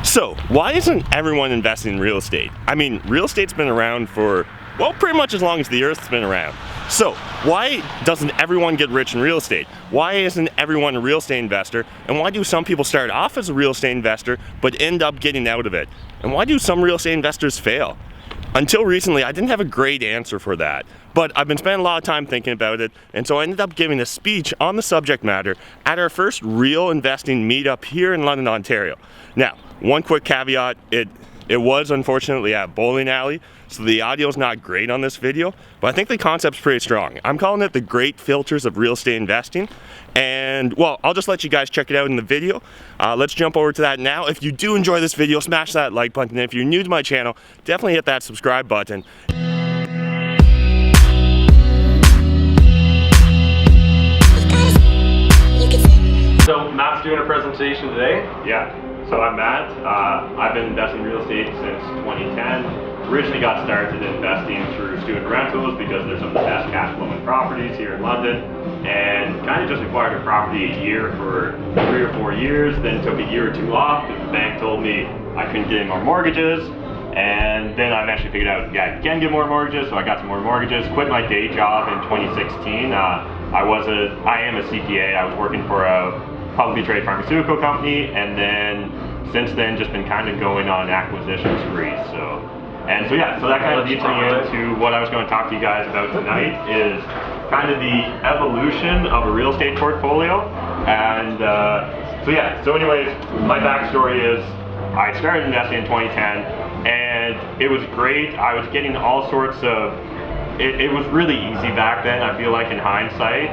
So, why isn't everyone investing in real estate? I mean, real estate's been around for, well, pretty much as long as the Earth's been around. So, why doesn't everyone get rich in real estate? Why isn't everyone a real estate investor? And why do some people start off as a real estate investor but end up getting out of it? And why do some real estate investors fail? Until recently, I didn't have a great answer for that, but I've been spending a lot of time thinking about it, and so I ended up giving a speech on the subject matter at our first real investing meetup here in London, Ontario. Now, one quick caveat, it was unfortunately at bowling alley, so the audio's not great on this video, but I think the concept's pretty strong. I'm calling it the great filters of real estate investing, and well, I'll just let you guys check it out in the video. Let's jump over to that now. If you do enjoy this video, smash that like button, and if you're new to my channel, definitely hit that subscribe button. So Matt's doing a presentation today. Yeah, so I'm Matt. I've been investing in real estate since 2010. Originally got started investing through student rentals because they're some of the best cash flowing properties here in London, and kind of just acquired a property a year for 3 or 4 years, then took a year or two off because the bank told me I couldn't get any more mortgages, and then I eventually figured out, yeah, I can get more mortgages, so I got some more mortgages, quit my day job in 2016. I am a CPA. I was working for a publicly traded pharmaceutical company, and then since then just been kind of going on acquisition sprees. So that kind of leads me into what I was going to talk to you guys about tonight, is kind of the evolution of a real estate portfolio. And so anyways, my backstory is I started investing in 2010, and it was great. I was getting all sorts of, it was really easy back then, I feel like, in hindsight.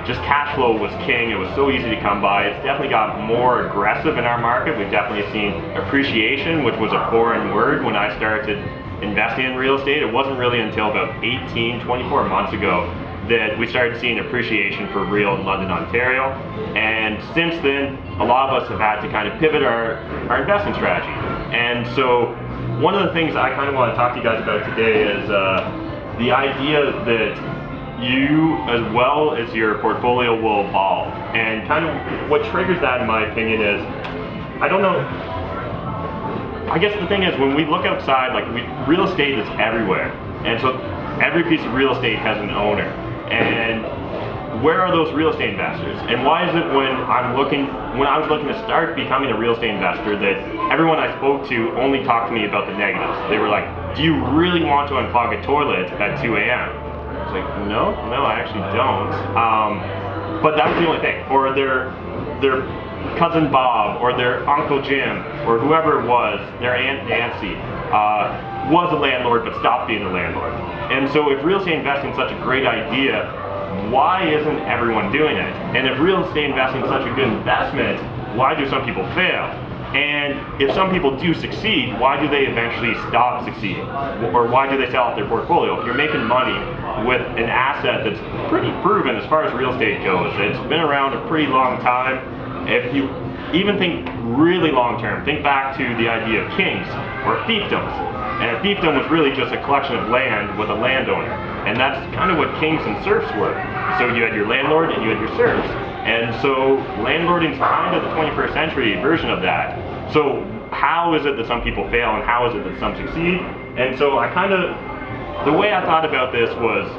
Just cash flow was king. It was so easy to come by. It's definitely got more aggressive in our market. We've definitely seen appreciation, which was a foreign word when I started investing in real estate. It wasn't really until about 24 months ago that we started seeing appreciation for real in London, Ontario. And since then, a lot of us have had to kind of pivot our investment strategy. And so one of the things I kind of want to talk to you guys about today is the idea that you, as well as your portfolio, will evolve. And kind of what triggers that, in my opinion, is, I don't know, I guess the thing is, when we look outside, like, real estate is everywhere. And so every piece of real estate has an owner. And where are those real estate investors? And why is it when I was looking to start becoming a real estate investor, that everyone I spoke to only talked to me about the negatives? They were like, do you really want to unclog a toilet at 2 a.m.? I was like, no, I actually don't. But that was the only thing. Or their cousin Bob, or their Uncle Jim, or whoever it was, their Aunt Nancy, was a landlord but stopped being a landlord. And so if real estate investing is such a great idea, why isn't everyone doing it? And if real estate investing is such a good investment, why do some people fail? And if some people do succeed, why do they eventually stop succeeding? Or why do they sell off their portfolio? If you're making money with an asset that's pretty proven as far as real estate goes, it's been around a pretty long time. If you even think really long term, think back to the idea of kings or fiefdoms. And a fiefdom was really just a collection of land with a landowner. And that's kind of what kings and serfs were. So you had your landlord and you had your serfs. And so landlording is kind of the 21st century version of that. So how is it that some people fail, and how is it that some succeed? And so the way I thought about this was,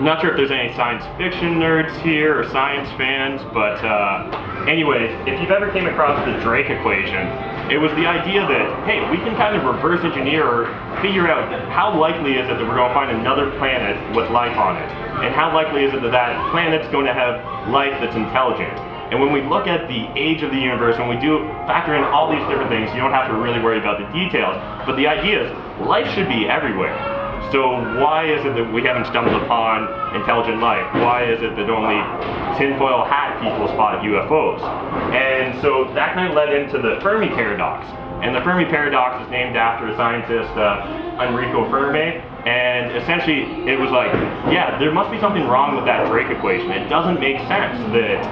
I'm not sure if there's any science fiction nerds here or science fans, but anyways, if you've ever came across the Drake equation, it was the idea that, hey, we can kind of reverse engineer or figure out how likely is it that we're going to find another planet with life on it, and how likely is it that that planet's going to have life that's intelligent. And when we look at the age of the universe, when we do factor in all these different things, you don't have to really worry about the details, but the idea is life should be everywhere. So why is it that we haven't stumbled upon intelligent life? Why is it that only tinfoil hat people spot UFOs? And so that kind of led into the Fermi paradox. And the Fermi paradox is named after a scientist, Enrico Fermi. And essentially it was like, yeah, there must be something wrong with that Drake equation. It doesn't make sense that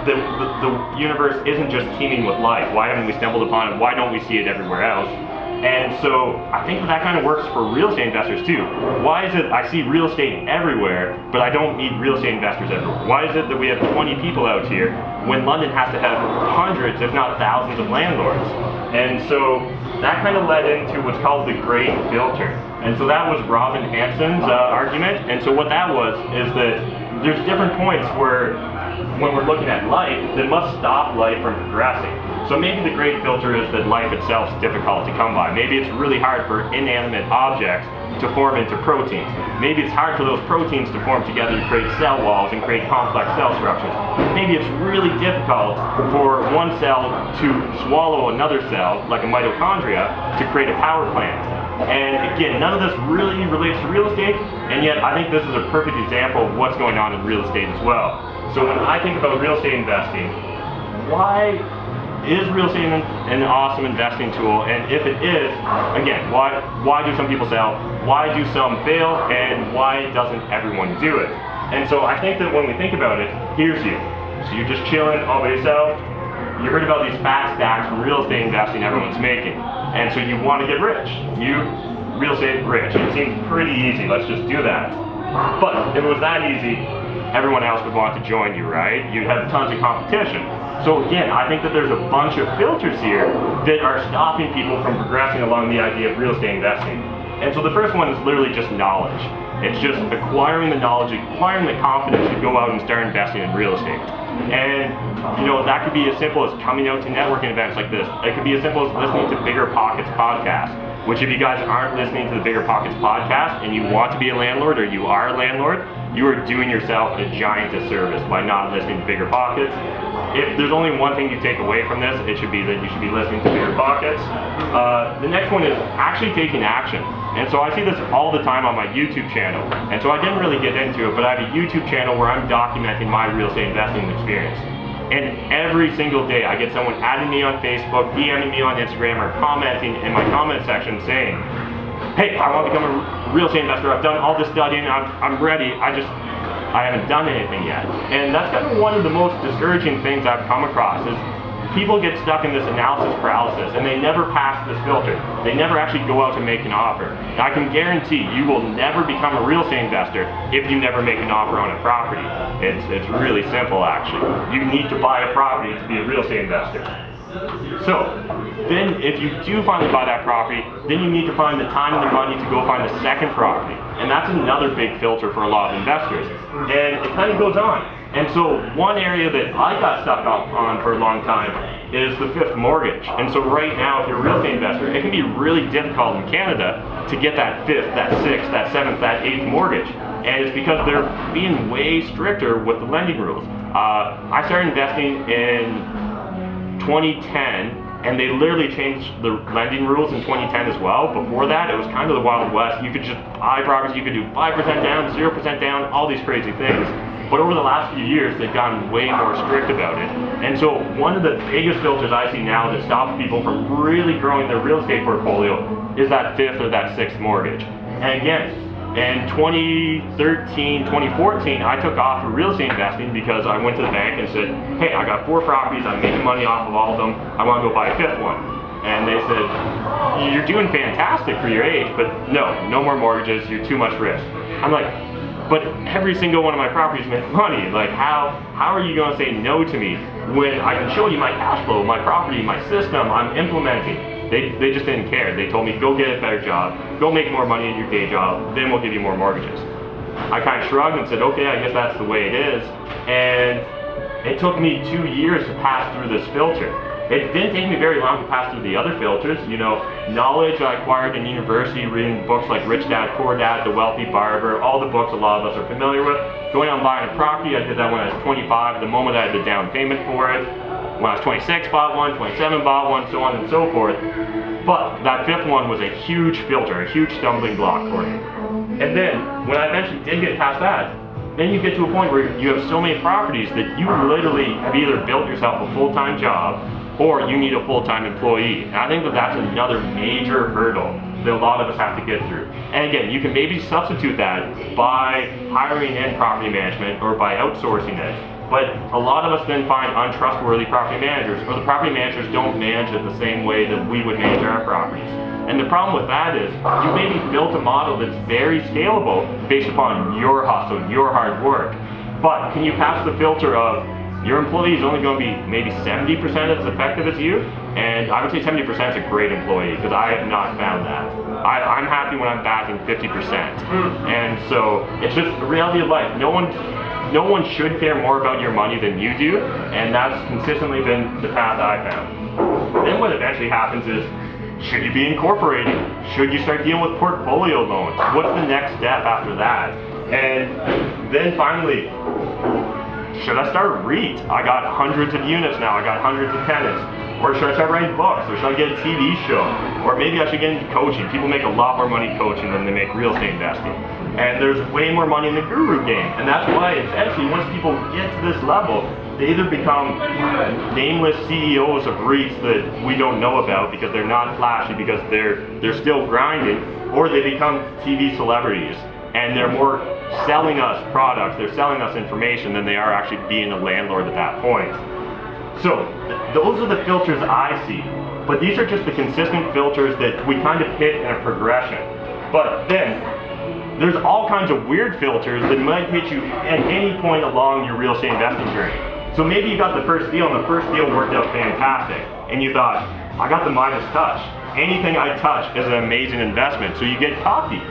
the universe isn't just teeming with life. Why haven't we stumbled upon it? Why don't we see it everywhere else? And so I think that kind of works for real estate investors too. Why is it I see real estate everywhere, but I don't need real estate investors everywhere? Why is it that we have 20 people out here when London has to have hundreds, if not thousands of landlords. And so that kind of led into what's called the Great Filter. And so that was Robin Hanson's argument. And so what that was is that there's different points where when we're looking at life that must stop life from progressing. So maybe the great filter is that life itself is difficult to come by. Maybe it's really hard for inanimate objects to form into proteins. Maybe it's hard for those proteins to form together to create cell walls and create complex cell structures. Maybe it's really difficult for one cell to swallow another cell, like a mitochondria, to create a power plant. And again, none of this really relates to real estate, and yet I think this is a perfect example of what's going on in real estate as well. So when I think about real estate investing, why is real estate an awesome investing tool? And if it is, again, why do some people sell? Why do some fail? And why doesn't everyone do it? And so I think that when we think about it, here's you. So you're just chilling all by yourself. You heard about these fat stacks from real estate investing everyone's making. And so you want to get rich. You, real estate rich. It seems pretty easy. Let's just do that. But if it was that easy, everyone else would want to join you, right? You'd have tons of competition. So again, I think that there's a bunch of filters here that are stopping people from progressing along the idea of real estate investing. And so the first one is literally just knowledge. It's just acquiring the knowledge, acquiring the confidence to go out and start investing in real estate. And that could be as simple as coming out to networking events like this. It could be as simple as listening to Bigger Pockets podcast, which if you guys aren't listening to the Bigger Pockets podcast and you want to be a landlord or you are a landlord, you are doing yourself a giant disservice by not listening to Bigger Pockets. If there's only one thing you take away from this, it should be that you should be listening to Bigger Pockets. The next one is actually taking action. And so I see this all the time on my YouTube channel. And so I didn't really get into it, but I have a YouTube channel where I'm documenting my real estate investing experience. And every single day I get someone adding me on Facebook, DMing me on Instagram, or commenting in my comment section saying, hey, I want to become a real estate investor. I've done all this studying, I'm ready. I haven't done anything yet. And that's kind of one of the most discouraging things I've come across is people get stuck in this analysis paralysis and they never pass this filter. They never actually go out to make an offer. And I can guarantee you will never become a real estate investor if you never make an offer on a property. It's really simple actually. You need to buy a property to be a real estate investor. So then if you do finally buy that property, then you need to find the time and the money to go find the second property. And that's another big filter for a lot of investors. And it kind of goes on. And so one area that I got stuck on for a long time is the fifth mortgage. And so right now, if you're a real estate investor, it can be really difficult in Canada to get that fifth, that sixth, that seventh, that eighth mortgage. And it's because they're being way stricter with the lending rules. I started investing in 2010, and they literally changed the lending rules in 2010 as well. Before that, it was kind of the Wild West. You could just buy properties, you could do 5% down, 0% down, all these crazy things. But over the last few years, they've gotten way more strict about it. And so one of the biggest filters I see now that stops people from really growing their real estate portfolio is that fifth or that sixth mortgage. And again, in 2013, 2014, I took off for real estate investing because I went to the bank and said, hey, I got 4 properties, I'm making money off of all of them, I want to go buy a fifth one. And they said, you're doing fantastic for your age, but no more mortgages, you're too much risk. I'm like, but every single one of my properties make money. Like how are you going to say no to me when I can show you my cash flow, my property, my system I'm implementing? They just didn't care. They told me, go get a better job, go make more money in your day job, then we'll give you more mortgages. I kind of shrugged and said, okay, I guess that's the way it is. And it took me 2 years to pass through this filter. It didn't take me very long to pass through the other filters. Knowledge I acquired in university, reading books like Rich Dad, Poor Dad, The Wealthy BRRRR, all the books a lot of us are familiar with. Going out and buying a property, I did that when I was 25, the moment I had the down payment for it. When I was 26, bought one, 27, bought one, so on and so forth. But that fifth one was a huge filter, a huge stumbling block for me. And then, when I eventually did get past that, then you get to a point where you have so many properties that you literally have either built yourself a full-time job or you need a full-time employee. And I think that that's another major hurdle that a lot of us have to get through. And again, you can maybe substitute that by hiring in property management or by outsourcing it. But a lot of us then find untrustworthy property managers, or the property managers don't manage it the same way that we would manage our properties. And the problem with that is, you maybe built a model that's very scalable based upon your hustle, your hard work. But can you pass the filter of, your employee is only going to be maybe 70% as effective as you, and I would say 70% is a great employee, because I have not found that. I'm happy when I'm backing 50%. And so it's just the reality of life. No one should care more about your money than you do, and that's consistently been the path I found. Then what eventually happens is, should you be incorporating? Should you start dealing with portfolio loans? What's the next step after that? And then finally, should I start a REIT? I got hundreds of units now, I got hundreds of tenants. Or should I start writing books? Or should I get a TV show? Or maybe I should get into coaching. People make a lot more money coaching than they make real estate investing. And there's way more money in the guru game. And that's why eventually, once people get to this level, they either become nameless CEOs of REITs that we don't know about because they're not flashy, because they're still grinding, or they become TV celebrities. And they're more selling us products, they're selling us information than they are actually being a landlord at that point. So those are the filters I see, but these are just the consistent filters that we kind of hit in a progression. But then there's all kinds of weird filters that might hit you at any point along your real estate investing journey. So maybe you got the first deal and the first deal worked out fantastic, and you thought, I got the Midas touch. Anything I touch is an amazing investment, so you get cocky.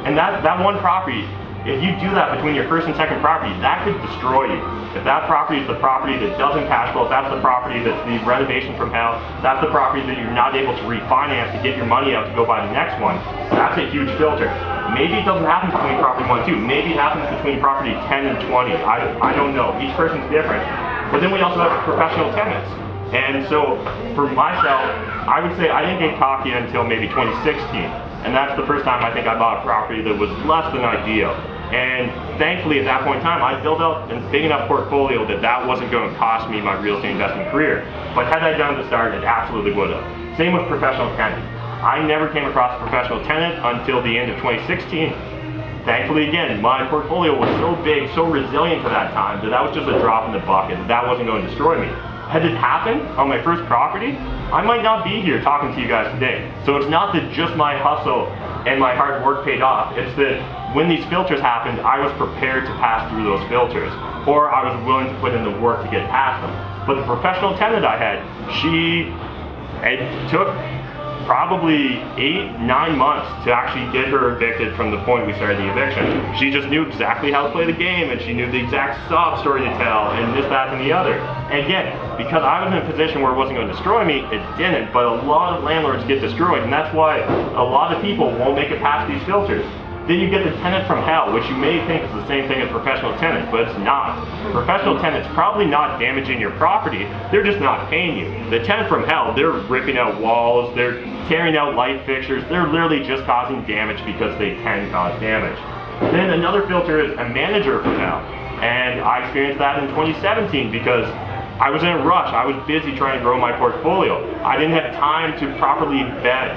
And that one property, if you do that between your first and second property, that could destroy you. If that property is the property that doesn't cash flow, if that's the property that's the renovation from hell, that's the property that you're not able to refinance to get your money out to go buy the next one, that's a huge filter. Maybe it doesn't happen between property 1 and 2. Maybe it happens between property 10 and 20. I don't know. Each person's different. But then we also have professional tenants. And so for myself, I would say I didn't get cocky until maybe 2016. And that's the first time I think I bought a property that was less than ideal. And thankfully at that point in time, I built out a big enough portfolio that wasn't going to cost me my real estate investing career. But had I done it to start, it absolutely would have. Same with professional tenants. I never came across a professional tenant until the end of 2016. Thankfully again, my portfolio was so big, so resilient to that time, that was just a drop in the bucket. That wasn't going to destroy me. Had it happened on my first property, I might not be here talking to you guys today. So it's not that just my hustle and my hard work paid off. It's that when these filters happened, I was prepared to pass through those filters, or I was willing to put in the work to get past them. But the professional tenant I had, it took probably 8-9 months to actually get her evicted from the point we started the eviction. She just knew exactly how to play the game, and she knew the exact sob story to tell, and this, that, and the other. And again, because I was in a position where it wasn't going to destroy me, it didn't, but a lot of landlords get destroyed, and that's why a lot of people won't make it past these filters. Then you get the tenant from hell, which you may think is the same thing as professional tenants, but it's not. Professional tenants probably not damaging your property, they're just not paying you. The tenant from hell, they're ripping out walls, they're tearing out light fixtures, they're literally just causing damage because they can cause damage. Then another filter is a manager from hell, and I experienced that in 2017 because I was in a rush. I was busy trying to grow my portfolio. I didn't have time to properly vet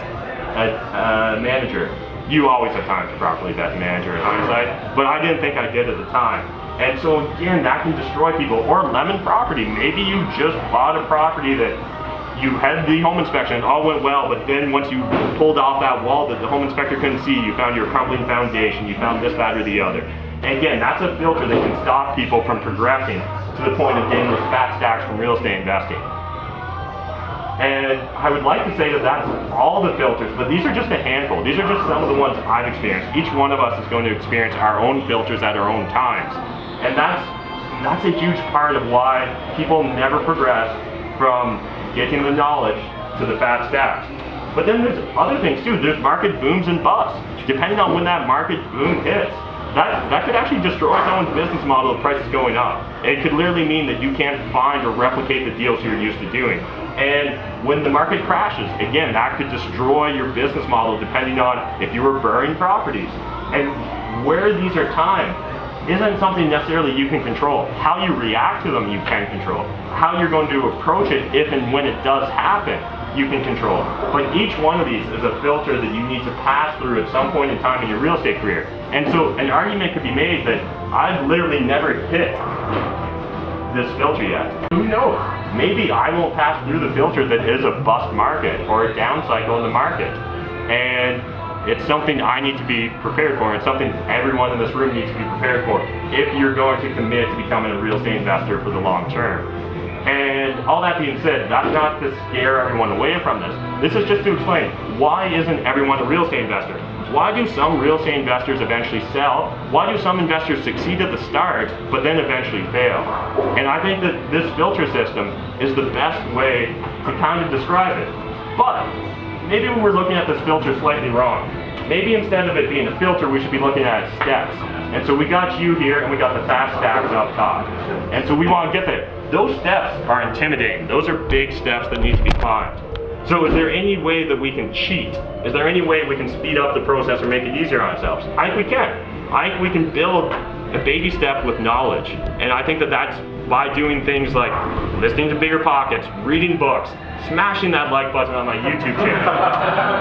a manager. You always have time to properly vet a manager in hindsight, but I didn't think I did at the time. And so again, that can destroy people. Or lemon property. Maybe you just bought a property that you had the home inspection, it all went well, but then once you pulled off that wall that the home inspector couldn't see, you found your crumbling foundation, you found this, that, or the other. And again, that's a filter that can stop people from progressing to the point of getting those fat stacks from real estate investing. And I would like to say that that's all the filters, but these are just a handful. These are just some of the ones I've experienced. Each one of us is going to experience our own filters at our own times. And that's a huge part of why people never progress from getting the knowledge to the fat stacks. But then there's other things too. There's market booms and busts. Depending on when that market boom hits, that could actually destroy someone's business model if prices going up. It could literally mean that you can't find or replicate the deals you're used to doing. And when the market crashes, again, that could destroy your business model depending on if you were burning properties. And where these are timed isn't something necessarily you can control. How you react to them you can control. How you're going to approach it if and when it does happen, you can control. But each one of these is a filter that you need to pass through at some point in time in your real estate career. And so an argument could be made that I've literally never hit this filter yet. Who knows? Maybe I won't pass through the filter that is a bust market or a down cycle in the market. And It's something I need to be prepared for, and it's something everyone in this room needs to be prepared for if you're going to commit to becoming a real estate investor for the long term. And all that being said, that's not to scare everyone away from this. This is just to explain, why isn't everyone a real estate investor? Why do some real estate investors eventually sell? Why do some investors succeed at the start, but then eventually fail? And I think that this filter system is the best way to kind of describe it. But maybe we're looking at this filter slightly wrong. Maybe instead of it being a filter, we should be looking at steps. And so we got you here, and we got the fast stacks up top. And so we want to get there. Those steps are intimidating. Those are big steps that need to be climbed. So is there any way that we can cheat? Is there any way we can speed up the process or make it easier on ourselves? I think we can. I think we can build a baby step with knowledge. And I think that that's by doing things like listening to Bigger Pockets, reading books, smashing that like button on my YouTube channel.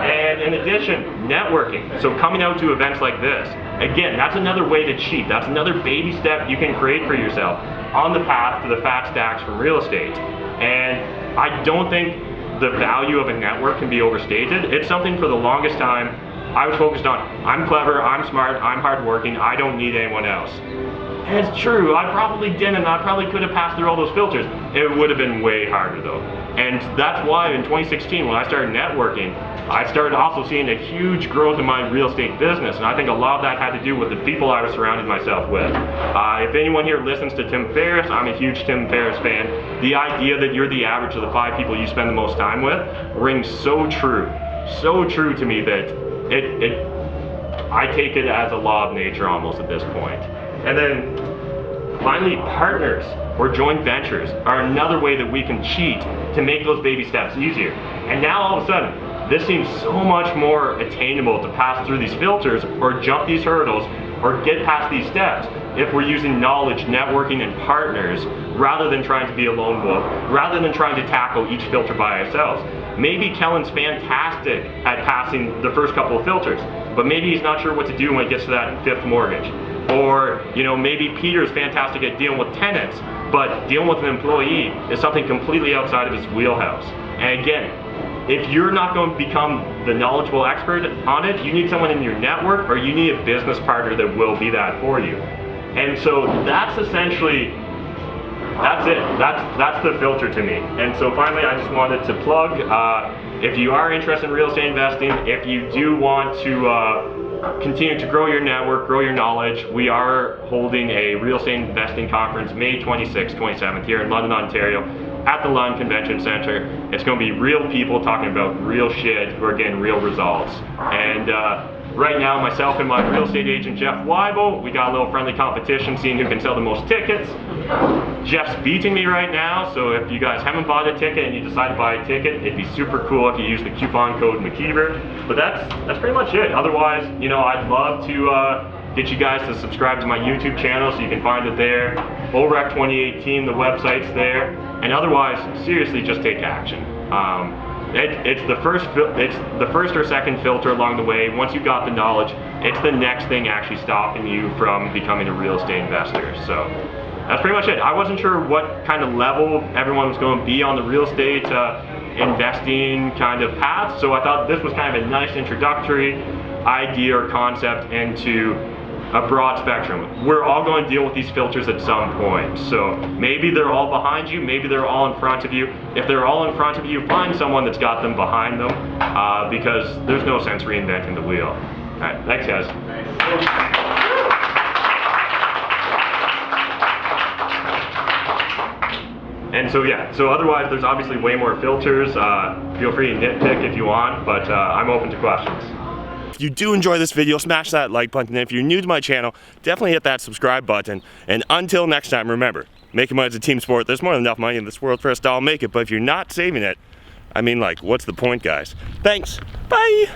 And in addition, networking. So coming out to events like this. Again, that's another way to cheat. That's another baby step you can create for yourself on the path to the fat stacks from real estate. And I don't think the value of a network can be overstated. It's something for the longest time I was focused on. I'm clever, I'm smart, I'm hardworking, I don't need anyone else. And it's true, I probably didn't, I probably could have passed through all those filters. It would have been way harder though. And that's why in 2016, when I started networking, I started also seeing a huge growth in my real estate business. And I think a lot of that had to do with the people I was surrounding myself with. If anyone here listens to Tim Ferriss, I'm a huge Tim Ferriss fan. The idea that you're the average of the 5 people you spend the most time with rings so true to me that I take it as a law of nature almost at this point. And then finally, partners or joint ventures are another way that we can cheat to make those baby steps easier. And now all of a sudden, this seems so much more attainable to pass through these filters or jump these hurdles or get past these steps if we're using knowledge, networking, and partners rather than trying to be a lone wolf, rather than trying to tackle each filter by ourselves. Maybe Kellen's fantastic at passing the first couple of filters, but maybe he's not sure what to do when he gets to that 5th mortgage. Or, you know, maybe Peter's fantastic at dealing with tenants, but dealing with an employee is something completely outside of his wheelhouse. And again, if you're not going to become the knowledgeable expert on it, you need someone in your network or you need a business partner that will be that for you. And so that's essentially, that's it. That's the filter to me. And so finally, I just wanted to plug, if you are interested in real estate investing, if you do want to continue to grow your network, grow your knowledge, we are holding a real estate investing conference May 26th, 27th here in London, Ontario at the London Convention Center. It's going to be real people talking about real shit who are getting real results. And right now, myself and my real estate agent, Jeff Weibel, we got a little friendly competition seeing who can sell the most tickets. Jeff's beating me right now, so if you guys haven't bought a ticket and you decide to buy a ticket, it'd be super cool if you use the coupon code McKeever. But that's pretty much it. Otherwise, you know, I'd love to get you guys to subscribe to my YouTube channel so you can find it there. BRRRR 2018, the website's there. And otherwise, seriously, just take action. It's the first or second filter along the way. Once you've got the knowledge, it's the next thing actually stopping you from becoming a real estate investor. So that's pretty much it. I wasn't sure what kind of level everyone was going to be on the real estate investing kind of path, so I thought this was kind of a nice introductory idea or concept into a broad spectrum. We're all going to deal with these filters at some point. So maybe they're all behind you, maybe they're all in front of you. If they're all in front of you, find someone that's got them behind them, because there's no sense reinventing the wheel. All right, thanks guys. And so yeah, so otherwise there's obviously way more filters. Feel free to nitpick if you want, but I'm open to questions. If you do enjoy this video, smash that like button. And if you're new to my channel, definitely hit that subscribe button. And until next time, remember, making money is a team sport. There's more than enough money in this world for us to all make it. But if you're not saving it, I mean, like, what's the point, guys? Thanks. Bye.